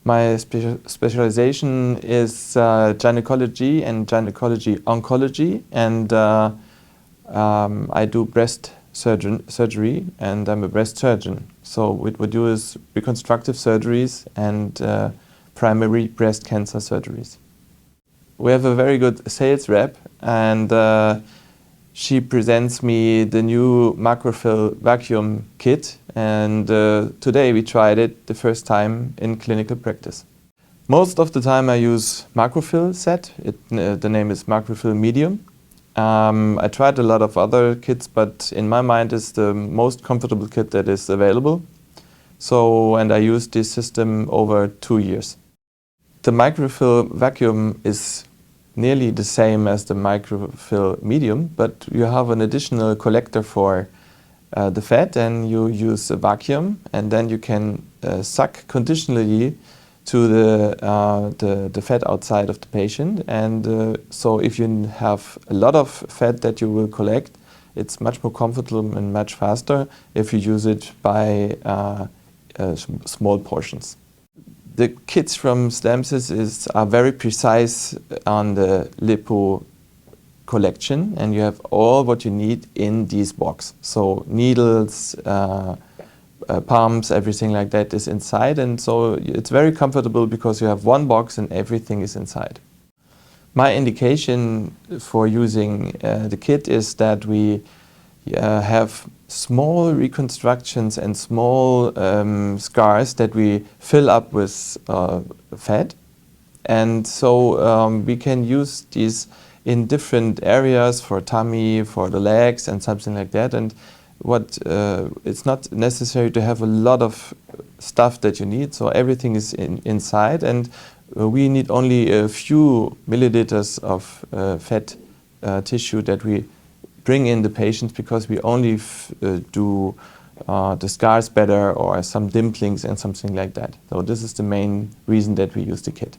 My specialization is gynecology and gynecology oncology, and I do breast surgery, and I'm a breast surgeon. So what we do is reconstructive surgeries and primary breast cancer surgeries. We have a very good sales rep, and she presents me the new macrofill vacuum kit, and today we tried it the first time in clinical practice. Most of the time I use macrofill set. The name is macrofill medium. I tried a lot of other kits, but in my mind it's the most comfortable kit that is available. And I used this system over 2 years. The macrofill vacuum is nearly the same as the macrofill medium, but you have an additional collector for the fat, and you use a vacuum, and then you can suck conditionally to the fat outside of the patient. And so if you have a lot of fat that you will collect, it's much more comfortable and much faster if you use it by small portions. The kits from Stemcis are very precise on the lipo collection, and you have all what you need in this box. So needles, pumps, everything like that is inside, and so it's very comfortable because you have one box and everything is inside. My indication for using the kit is that we have small reconstructions and small scars that we fill up with fat, and so we can use these in different areas for tummy, for the legs and something like that. And it's not necessary to have a lot of stuff that you need, so everything is inside, and we need only a few milliliters of fat tissue that we bring in the patient, because we only do the scars better or some dimplings and something like that. So this is the main reason that we use the kit.